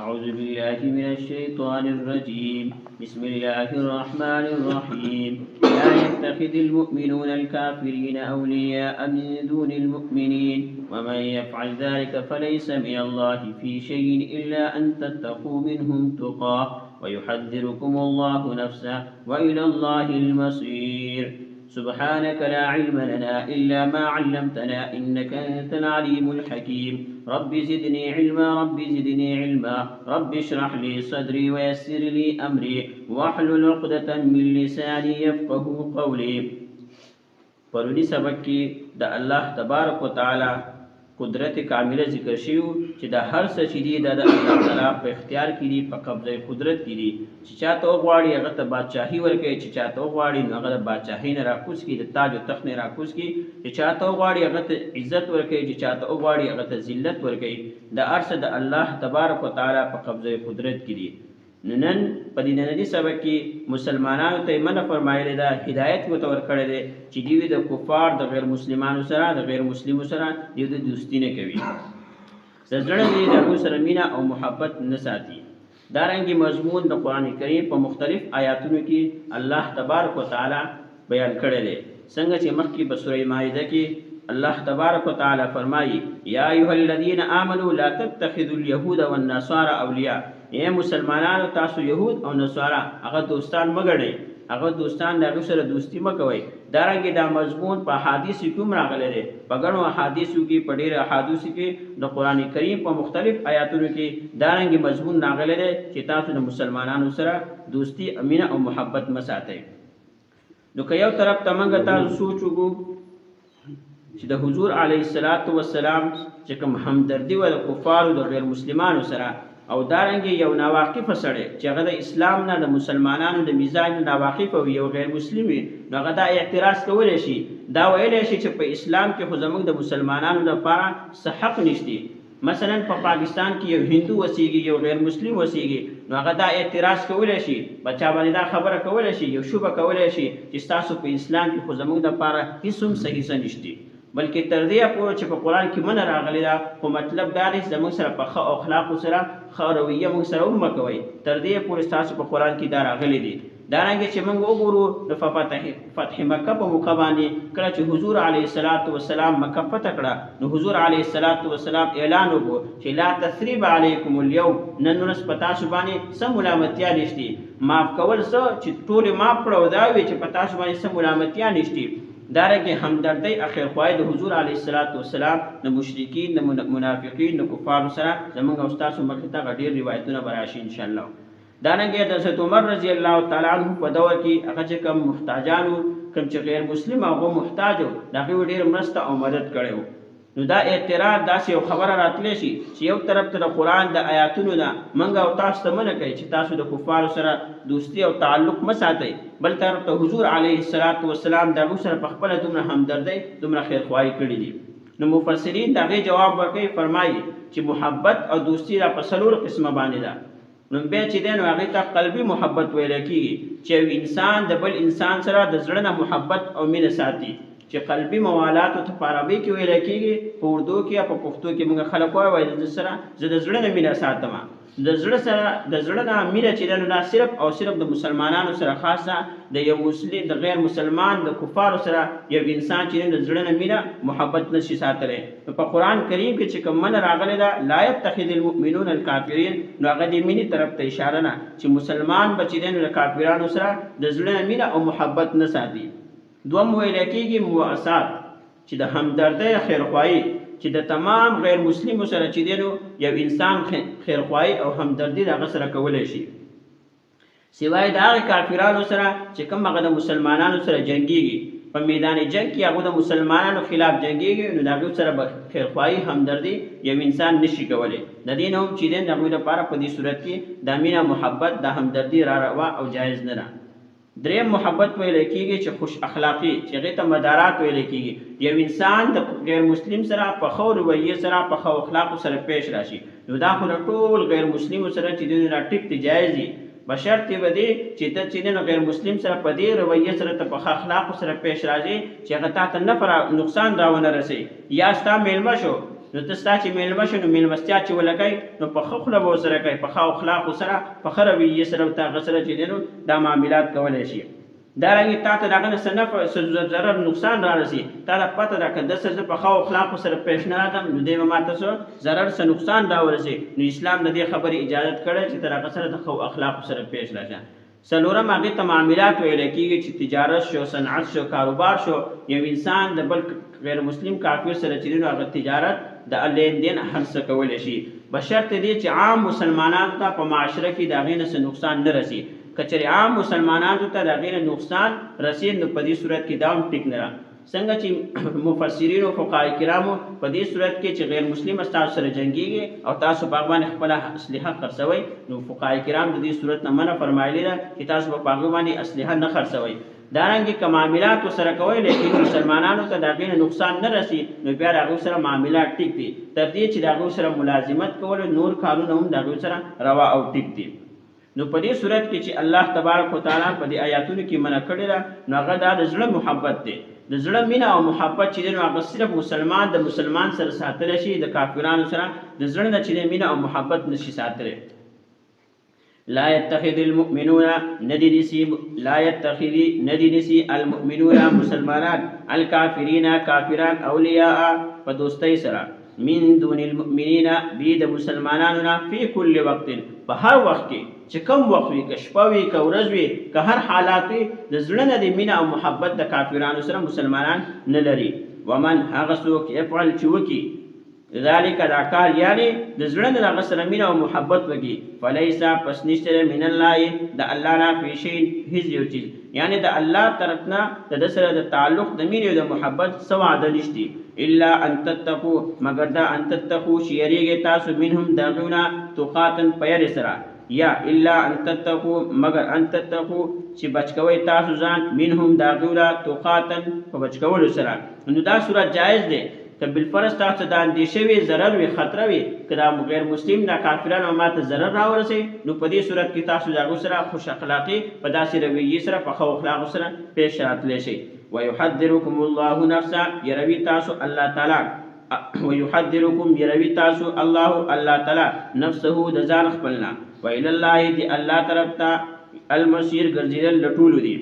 أعوذ بالله من الشيطان الرجيم. بسم الله الرحمن الرحيم. لا يتخذ المؤمنون الكافرين أولياء من دون المؤمنين ومن يفعل ذلك فليس من الله في شيء إلا أن تتقوا منهم تقاه ويحذركم الله نفسه وإلى الله المصير. سبحانك لا علم لنا إلا ما علمتنا إنك أنت العليم الحكيم. رب زدني علما رب زدني علما رب اشرح لي صدري ويسر لي أمري واحلل عقدة من لساني يفقه قولي. پرونی سبق کې د الله تبارک وتعالى قدرت کامله ذکر شیو چې د هر څه چې دی د الله تعالی په اختیار کې دی، په قبضه قدرت کې دی. چې چاته وغواړي هغه ته بادشاهي ورکوي، چې چاته وغواړي هغه د بادشاهۍ نه راکوز کړي، د تاج او تخت نه راکوز کړي. چې چاته وغواړي هغه ته عزت ورکوي، چې چاته وغواړي هغه ته ذلت ورکوي. د هر څه د الله تبارک وتعالی په قبضه قدرت کې دی. نن په دې ننني سبق کې مسلمانانو ته منع فرمایلی ده، هدایت ورته ورکړی دی چې دوی د کفار د غیر مسلمانو سره د غیر مسلمو سره دوی د دوستي نه کوي، د زړه نه د هغوی سره مینه او محبت نه ساتي. دارنګې مضمون د قرآن کریم په مختلف آیاتونو کې الله تبارک وتعالی بیان کړی دی. څنګه چې مخکې په سوره مائده کې الله تبارک وتعالی فرمایي یا ایها الذین آمنوا لا تتخذوا اليهود والنصارى اولیاء. اے مسلمانانو تاسو یهود او نصارا هغه دوستان مګړئ، هغه دوستان د هغوی سره دوستي مه کوئ. دارنګې دا مضمون په احادیثو کې هم راغلی دی، په ګڼو احادیثو کې، په ډېرو احادیثو کې د قرآن کریم په مختلف آیاتونو کې دارنګې مضمون راغلی دی چې تاسو د مسلمانانو سره دوستي، مینه او محبت مه ساتئ. نو که یو طرف ته موږ تاسو سوچ وکړو چې د حضور علیه السلام چې کوم همدردي وه د کفارو د غیر مسلمانو سره، او دارنګې یو ناواقفه سړی چې هغه د اسلام نه د مسلمانانو د مزاج نه ناواقفه وي، یو غیر مسلم وي، نو هغه دا اعتراض کولی شي، دا ویلی شي چې په اسلام کې خو زموږ د مسلمانانو لپاره څه حق نشته. مثلا په پاکستان کې یو هندو وسیږي، یو غیر مسلم وسیږي، نو هغه دا اعتراض کولی شي، بچا باندې دا خبره کولی شي، یو شوبه کولی شي چې ستاسو په اسلام کې خو زموږ لپاره هېڅ هم صحیح څه نشته. بلکې تر دې پورې چې په قرآن کې منع راغلی ده، خو مطلب دا دی چې زموږ سره په ښه اخلاقو سره ښه رویه موږ سره هم مه کوئ. تر دې پورې ستاسو په قرآن کې دا راغلی دی. دارنګې چې موږ وګورو د فتح مکه په موقع باندې کله چې حضور علیه السلام مکه فتح کړه، نو حضور علیه السلام اعلان وکړو چې لا تثریب علیکم اليوم، نن ورځ په تاسو باندې څه ملامتیا نشته. معاف کول څه چې ټولې معاف کړه، او دا وي چې په تاسو باندې څه ملامتیا نشته. دارنګې همدردۍ اخرخواهی د حضور علیه السلام د مشرکین، د منافقین، د کفارو سره زموږ او ستاسو مخې ته ډېر روایتونه به راشي انشاءالله. دارنګې د حضرت عمر رضی الله تعالی عنه په دور کې هغه چې کوم محتاجانو، کوم چې غیر مسلم هغه محتاج و، د هغوی ډېر مرسته او مدد کړی و. نو دا اعتراض داسې یو خبره راتلی شي چې یو طرف ته د قرآن د آیاتونو نه موږ او تاسو ته منع کوي چې تاسو د کفارو سره دوستي او تعلق مه ساتئ، بل طرف ته حضور علیه السلام د هغوی سره په خپله دومره همدردۍ، دومره خیرخواهي کړي دي. نو مفسرین د هغې جواب ورکوي، فرمایي چې محبت او دوستي را په څلور قسمه باندې ده. نو بیا چې دی نو هغې ته قلبي محبت ویلی کېږي چې یو انسان د بل انسان سره د زړه نه محبت او مینه ساتي، چې قلبي موالاتو ته په عربي کې ویلی کېږي، په اردو کې یا په پښتو کې موږ خلک وایي زه د زړه نه مینه ساتم. د زړه نه مینه چې ده نو دا صرف او صرف د مسلمانانو سره خاصه، د یو مسلم د غیر مسلمان د کفارو سره یو انسان چې د زړه نه مینه محبت نشي ساتلی. نو په قرآن کریم کې چې کوم منع راغلی ده لا یتخذ المؤمنون الکافرین، نو هغه د مینې طرف ته اشاره نه چې مسلمان به چې دی نو د کافرانو سره د زړه نه مینه او محبت نه ساتي. دوم ویلی کېږي مواسات، چې د همدردۍ خیرخواهي، چې د تمام غیر مسلمو سره چې دی نو یو انسان خیرخواهي او همدردي د هغه سره کولی شي، سوای د هغې کافرانو سره چې کوم هغه د مسلمانانو سره جنګېږي، په میدان جنګ کې هغه د مسلمانانو خلاف جنګېږي، نو د هغوی سره به خیرخواهي همدردي یو انسان نشي کولی. د دې نه هم چې دی د هغوی لپاره په دې صورت کې د مینه، محبت، د همدردي را روا او جایز نه ده. دریم محبت ویلی کېږي چې خوش اخلاقي، چې هغې ته مدارات ویلی کېږي، یو انسان د غیر مسلم سره په ښو رویې سره، په ښو اخلاقو سره پیش راشي. نو دا خو د ټول غیر مسلمو سره چې دوی را ټیک دی جایز دي، بشرط به دی چې ته چې دی نو غیر مسلم سره په دې رویې سره ته په ښه اخلاقو سره پیش راځې چې هغه تا ته نقصان راونه رسوي. یا ستا میلمه شو، نو ته ستا چې میلمه شو نو میلمستیا چې ولګئ نو په ښه خوله به ورسره کوئ، په ښه اخلاقو سره، په ښه رویې سره به هغه سره چې دی نو دا معاملات کولی شي. دارنګې تا ته د هغه نه څه نفع څه ضرر نقصان را رسي، تا ته پته ده که داسې زه په ښو اخلاقو سره پیش نه راځم نو دی به ما ته څه ضرر څه نقصان را ورسي. نو اسلام د دې خبرې اجازت کړی چې تر هغه سره د ښو اخلاقو سره پیش راشه. څلورم هغې ته معاملات ویلی کېږي چې تجارت شو، صنعت شو، کاروبار شو. یو انسان د بل غیر مسلم کافر سره چې دی نو هغه تجارت د لین دین هر څه کولی شي، بشرط دی چې عام مسلمانانو ته په معاشره کې د هغې نه څه نقصان نه رسي. که چېرې عام مسلمانانو ته د هغې نه نقصان رسي نو په دې صورت کې دا هم ټیک نه ده. څنګه چې مفسرین او فقهای کرامو په دې صورت کې چې غیر مسلم ستاسو سره جنګېږي او تاسو په هغه باندې خپله اسلحه خرڅوئ، نو فقهای کرام د دې صورت نه منع فرمایلې ده چې تاسو به په هغه باندې اسلحه نه خرڅوئ. دارنګې که معاملات ورسره کوئ لیکن مسلمانانو ته د هغې نه نقصان نه رسي نو بیا د هغوی سره معاملات ټیک دي، تر دې چې د هغوی سره ملازمت کول نور کارونه هم د هغوی سره روا او ټیک دي. نو په دې صورت کې چې الله تبارک وتعالی په دې آیاتونو کې منع کړې ده نو هغه دا د زړه محبت دی. د زړه مینه او محبت چې دی نو هغه صرف مسلمان د مسلمان سره ساتلی شي، د کافرانو سره د زړه نه چې دی مینه او محبت نشي ساتلی. لا يتخذ المؤمنون ندي المؤمنون مسلمانان الكافرين كافران اولیاء په دوستۍ سره من دون المؤمنین بید مسلمانانو فی کل وقت په هر وخت کې چې کوم وخت وي، که شپه وي، که ورځ وي، که هر حالات وي، د زړه نه د مینه او محبت د کافرانو سره مسلمانان نه لري. ومن هغه څوک یفعل چې وکړي ذلک دا کار یعنی د زړه نه هغه سره مینه او محبت وکړي فلیس پس نشته من الله د الله نه فی شی هیڅ یو چیز، یعنی د الله طرف نه د سره د تعلق د مینې او د محبت څه وعده نشته الا ان تتقوا مگر دا ان تتقوا چې یریږئ تاسو منهم د هغوی نه تقاتن په یارې سره، یا الا ان تتقوا مگر ان تتقوا چې بچ کوئ تاسو ځان منهم د هغوی نه تقاتن په بچ کولو سره. نو دا صورت جایز دی که بالفرض تاسو د اندېښې وي، ضرر وي، خطره وي، که دا غیر مسلم دا کافرانو ما ته ضرر راورسوي نو په دې صورت کې تاسو د هغوی سره خوش اخلاقي په داسې رویې سره په ښو اخلاقو سره پیش راتلی شئ. ويحذركم الله نفسا يروي تاسو الله تعالی ويحذركم يروي تاسو الله تعالی نفسه د ځان خپلنا وإلى الله دي الله طرف ته المصير ګرځېدل د ټولو دي.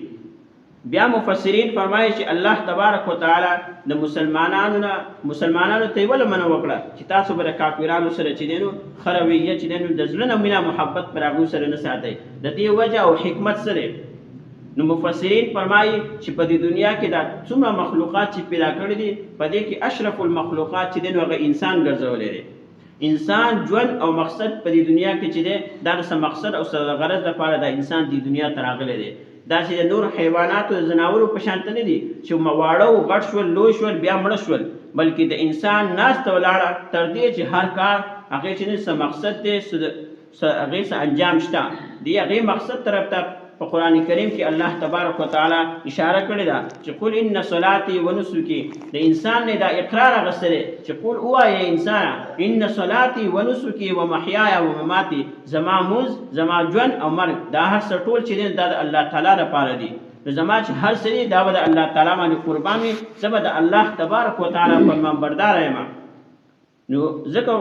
بیا مفسرین فرمایي چې الله تبارک وتعالی د مسلمانانو ته ولې منع وکړه چې تاسو به د کافرانو سره چې دی نو ښه رویه چې دی نو د زړه نه مینه محبت پر هغوی سره نه ساتئ. د دې وجه او حکمت څه دی؟ نو مفسرین فرمایي چې په دې دنیا کې دا څومره مخلوقات چې پیدا کړي دي په دې کې اشرف المخلوقات چې دی نو هغه انسان ګرځولی دی. انسان ژوند او مقصد په دې دنیا کې چې دی دا د څه مقصد او څه غرض دپاره دا انسان دې دنیا ته راغلی دی. داسې د نور حیواناتو د ځناورو په شان ته نه دي چې واړه و غټ شول، لوی شول، بیا مړه شول، بلکې د انسان ناسته ولاړه تر دې چې هر کار هغې چې څه مقصد دی، هغې څه انجام شته، د هغې مقصد طرف ته په قرآن کریم کې الله تبارک وتعالی اشاره کړې ده چې قل ان صلاتي و نسکي، د انسان نه دا اقرار اخیستی چې قل ووایه انسانه ان صلاتي و نسکي و محیای و مماتي، زما مونځ، زما ژوند او مرګ دا هر څه ټول چې دی دا د الله تعالی لپاره دي. نو زما چې هر څه دی دا به د الله تعالی باندې قربان وي، زه به د الله تبارک وتعالی فرمانبرداره یم. نو ځکه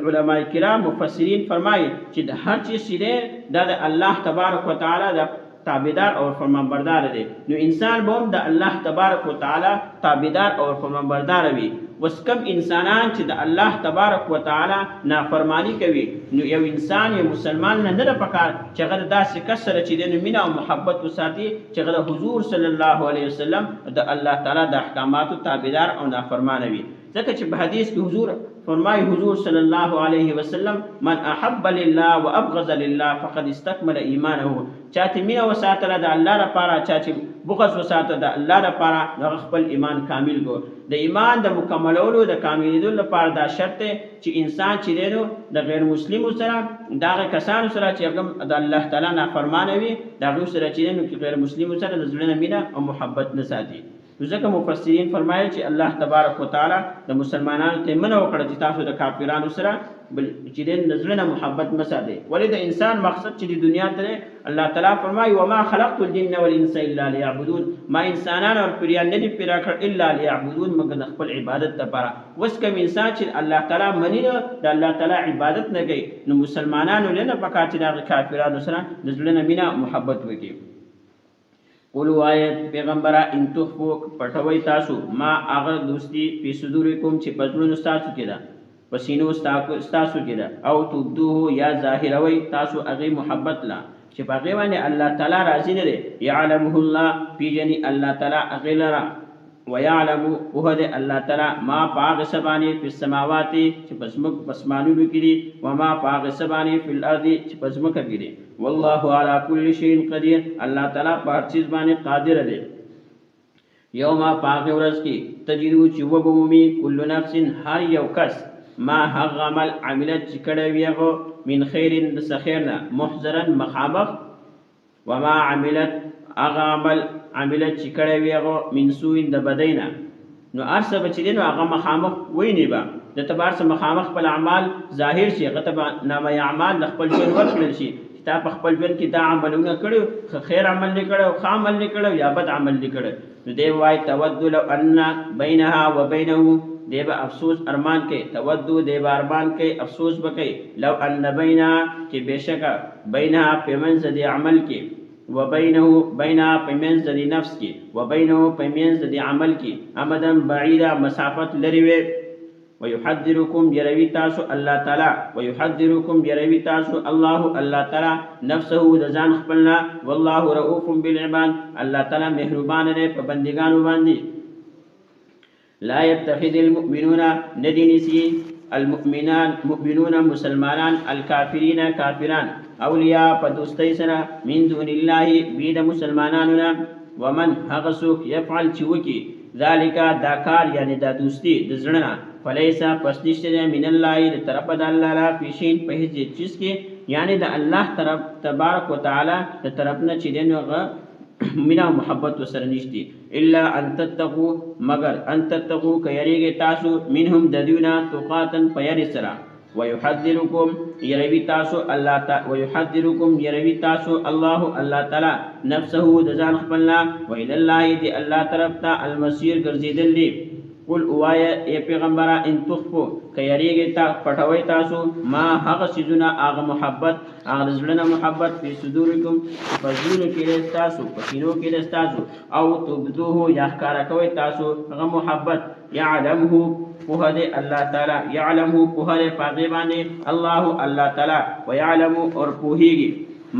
علماء کرام مفسرین فرمایي چې د هر چیز چې دی دا د الله تبارک وتعالی د تابعدار او فرمانبردار دی. نو انسان به هم د الله تبارک وتعالی تابعدار او فرمانبردار وي. اوس کم انسانان چې د الله تبارک وتعالی نافرمانی کوي نو یو انسان یو مسلمان نه ده پکار چې هغه داسې کس سره چې دی نو مینه او محبت وساتي چې هغه د حضور صلی الله علیه وسلم د الله تعالی د احکاماتو تابعدار او نافرمانه وي. ځکه چې په حدیث کې حضور فرمایي حضور صلی الله علیه وسلم من احب لله و ابغض لله فقد استكمل ایمانه، چا چې مینه وساتله د الله لپاره، چا چې بغض وساته د الله لپاره نو هغه خپل ایمان کامل کو. د ایمان د مکملولو د کاملېدو لپاره دا شرط دی چې انسان چې دی نو د غیر مسلمو سره د هغه کسانو سره چې هغه د الله تعالی نافرمانه وي د هغوی سره چې دی نو غیر مسلمو سره د زړه نه مینه او محبت نه ساتي. ځکه مفسرین فرمایي چې الله تبارک وتعالی د مسلمانانو ته منع وکړه چې تاسو د کافرانو سره بل چې د نزلنا محبت مساده ولې د انسان مقصد چې د دنیا ته الله تعالی فرمایي وما خلقت الجن والانس الا ليعبدون ما انسانان او پیران نه دي پیدا کړ الا ليعبدون مگر خپل عبادت لپاره وس کوم انسان چې الله تعالی منی د الله تعالی عبادت نه کوي نو مسلمانانو نه پکا چې د کافرانو سره نزلنا مینا محبت وکړي قولوا آیت پیغمبره ان تخفوا پټوي تاسو ما هغه دوستی په صدورکم چې پزړونو تاسو کې ده پسینو تاسو کې ده او تبدوه یا ظاهروي تاسو هغه محبت لا چې په هغه باندې الله تعالی راضي نه دی يعلمه الله پیجني الله تعالی هغه لرا ويعلم وهد الله تعالی ما پاغ سبانی فی السماوات چې پسمانونو کې دي و ما پاغ سبانی فی الارض چې پسمکه کې دي والله على كل شيء قدير الله تعالی په هر چیز باندې قادر دی یوم پاغ ورځ کې تجرو چې وبومي كل نفس هر یو کس ما هغه عمل عملت چې کړه ویغه من خیر د سخیرنا محضرا مخامخ وما عملت هغه عمل عملت چې کړه ویغه من سوء د بدینا نو ارسه بچی نو هغه مخامخ ویني با د تبار سره مخامخ په اعمال ظاهر شي غتب نامه اعمال خپل ژوند ورکړل شي تا په خپل ژوند کې دا عملونه کړو خیر عمل نه کړو ښه عمل نه کړو یا بد عمل نه کړو نو دی وای تود لو ان بینها وبینه دی به افسوس ارمان کې تودو دی به ارمان کې افسوس وکي لو ان بینها چې بشکا بینها پیمنز دی عمل کې وبینه بینها پیمنز دی نفس کې وبینه پیمنز دی عمل کې امدن بعیدا مسافت لري وي ويحذركم يروي تاسو الله تعالی ويحذركم يروي تاسو الله تعالی نفسه ذان خپلنا والله رؤوف بالعباد الله تعالی مهربان دی په بندگانو باندې لا يتخذ المؤمنون ندنسي مؤمنون مسلمانان الكافرين كافران اولیاء په دوستۍ سره من دون الله بيد مسلماناننا ومن هغسوک يفعل چوکي ذالک دا کار یعنی دا دوستی د زړه فلیسا پس نشته من الله د طرف د الله را پیشین په هیڅ چیز کې یعنی د الله طرف تبارک وتعالى د طرف نه چې دغه مینا محبت وسره نشتی الا ان تتقوا مگر ان تتقوا کيریږي تاسو منهم ددینا توقاتن پیری سره ويحذركم يروي تاسو الله تعالی ويحذركم يروي تاسو الله تعالی نفسه د ځان خپلنا وإلى الله دي الله طرف ته المصير ګرځیدل دي قل اوایا ای پیغمبره ان تخفو کيریږي تا پټوي تاسو ما هغه سيزونه هغه محبت هغه زړه محبت په صدورکم فزونو کې تاسو پسینو کې تاسو او تبدوه یا ښکارا کوي تاسو هغه محبت يعلمه فهد الله تعالی يعلمه فهد پاغيبانه الله تعالی ويعلم اور پوهیږي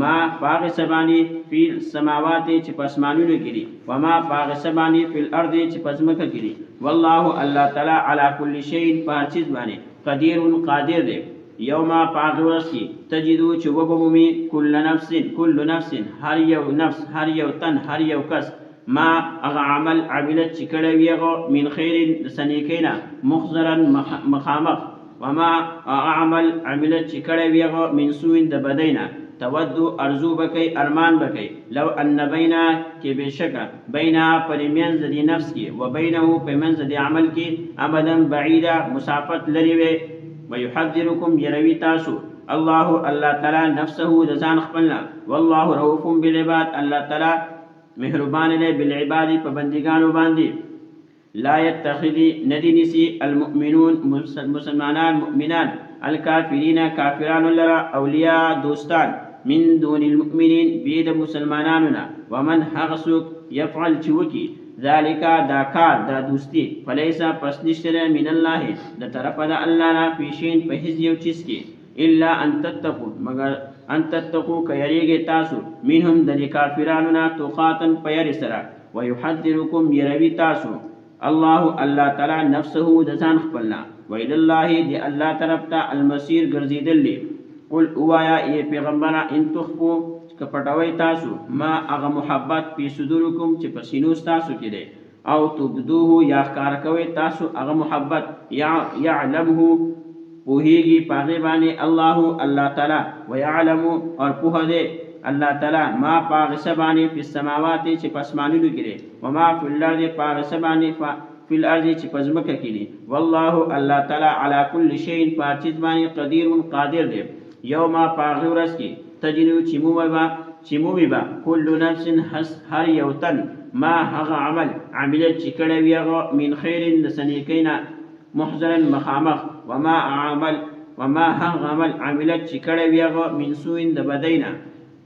ما باغ سبانی فی السماوات چې پسمانونو کې دي و ما باغ سبانی فی الارض چې پسمکه کې دي والله الله تعالی علی کل شیء په چیز باندې قدیر قادر دی یوم باغ ورسی تجدو چې وبمومي کل نفس هر یو نفس هر یو تن هر یو کس ما اغه عمل عملت چې کړه ویغه من خیر سنیکینا مخزرا مخامخ وما عمل عملت چې کړه ویغه من سوء د بدینا تودو ارزو بکی ارمان بکی لو ان بینا کی بشکا بینا پرمینز دی نفس کی و بینه پرمینز دی عمل کی امدا بعیدا مسافت لریوے ویحذرکم یروی تاسو الله تعالی نفسه دزان خپلنا والله رؤوف بالعباد الله تعالی مهربان له بالعباد په بندگانو باندې لا يتخذ ندنسي المؤمنون مسلمانان مؤمنان الكافرين كافران لرا اولیاء دوستان من دون المؤمنين بيد مسلماناننا ومن حغسوك يفعل چوكي ذلك داكار دا دوستی فليسا پس نشتر من الله دا طرف دا اللہ في شين پهز یو چیز کی الا ان تتقوا مگر ان تتقوا کيریږي تاسو منهم د کافرانو توقاتن پیر سره ويحذركم يروي تاسو الله تعالی نفسه د ځان خپلنا وإلى الله دی الله طرف ته المصير ګرځیدل قل اوایا ای پیغمبر ان تخفوا کپټوي تاسو ما هغه محبت په صدورکم چې په سینو تاسو کې دی او تبدوه یا ښکار کوي تاسو هغه محبت يعلمه پوهیږي پاغه باندې الله تعالی ويعلم اور په دې الله تعالی ما پاغه سبانه په سماوات چې پسمانونو کې و ما فی الارض پاغه سبانه فی في الارض چې پزمکه کې دي والله الله تعالی علی کل شیء پاچیز باندې قدیر قادر دی یوم پاغورس کې تجرو چې مومي با کل نفس هر یو تن ما هغه عمل عملت چې کړی وي هغه من خیر د سنیکینا محضرا مخامخ وما هغه عمل عملت چې کړی وي هغه من سوء د بدینا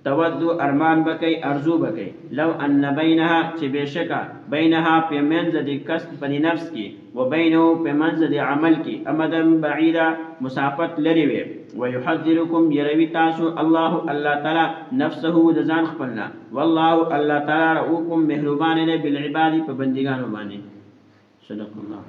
تودو ارمان بکی ارزو بکی لو ان بینها چې بشکا بینها په منځ د کسب په نفس کې و بینه په منځ د عمل کې امدن بعیدا مسافت لري وي ويحذركم يروي تاسو الله تعالی نفسه د ځان خپلنا والله الله تعالی رؤوف مهربان دی بالعباد په بندګانو باندې صدق الله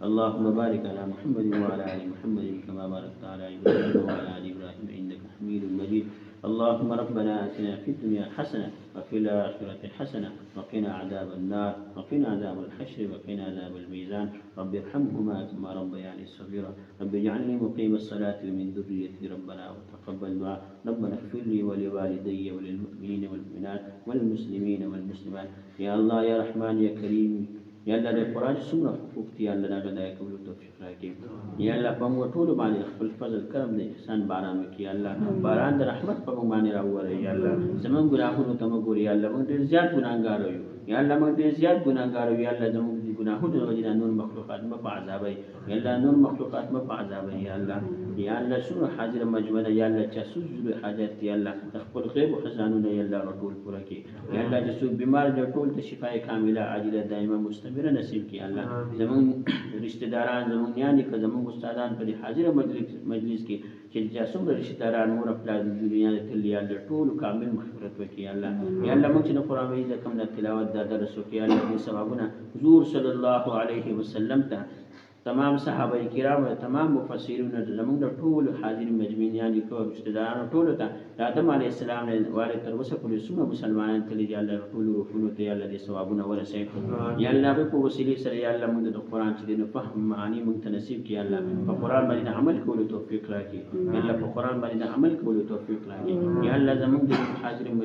اللهم بارك على محمد وعلى ال محمد كما باركت على ابراهيم وعلى ال ابراهيم انك حميد مجيد اللهم ربنا اتنا في الدنيا حسنه وفي الاخره حسنه وقنا عذاب النار وقنا عذاب الحشر وقنا عذاب الميزان رب ارحمهما كما ربياني صغيرا رب اجعلني مقيم الصلاه ومن ذريتي ربنا وتقبل دعاء ربنا اغفر لي ولوالدي وللمؤمنين والمؤمنات والمسلمين والمسلمات يا الله يا رحمن يا كريم یا الله د قرآن څومره حقوق دي الله دا غدا کول توفیق راکړي یا الله په موږ ټول باندې خپل فضل کرم دې احسان باران وکړي الله باران د رحمت په موږ باندې راوړي یا الله زمون ګناهونو ته موږ ګوري یا الله موږ ډېر زیات ګناهګار یو یا الله موږ ډېر زیات ګناهګار یو یا الله زموږ د ګناهونو د وجې نور مخلوقات مې په عذابای یا الله نور مخلوقات مې په عذابای یا الله څومره حاضر مجموعه یا الله چې څومره حاجت یا الله خپل غیب او خزانونه یا الله ټول پوره کړي یا الله چې څوک بیمار دی ټول ته شفای کامله عاجله دائمه مستمره نصیب کړي الله زمون رشتہ داران زمون یعنی که زمون استادان په حاضر مجلس کې چې څومره رشتہ داران مور خپل د دنیا د تل یا ټول کامل مغفرت وکړي الله یا الله موږ چې قرآن وایي د کوم د تلاوت د درس وکړي الله دې ثوابونه حضور صلی الله علیه وسلم ته تمام صحابه کرام او تمام مفسرین زموږ د ټول حاضر مجمعین یعنی کو رشتہ دارانو ټول ته آدم علیه السلام نه وارد تر اوسه پورې څومره مسلمانان تللی دي الله ټول روحونو ته الله دې ثوابونه ورسوي یا الله په وسیله سره یا الله موږ د قرآن چې د فهم معانی موږ ته نصیب کړي الله په قرآن باندې عمل کولو توفیق راکړي یا الله په قرآن باندې عمل کولو توفیق راکړي یا الله زموږ د حاضر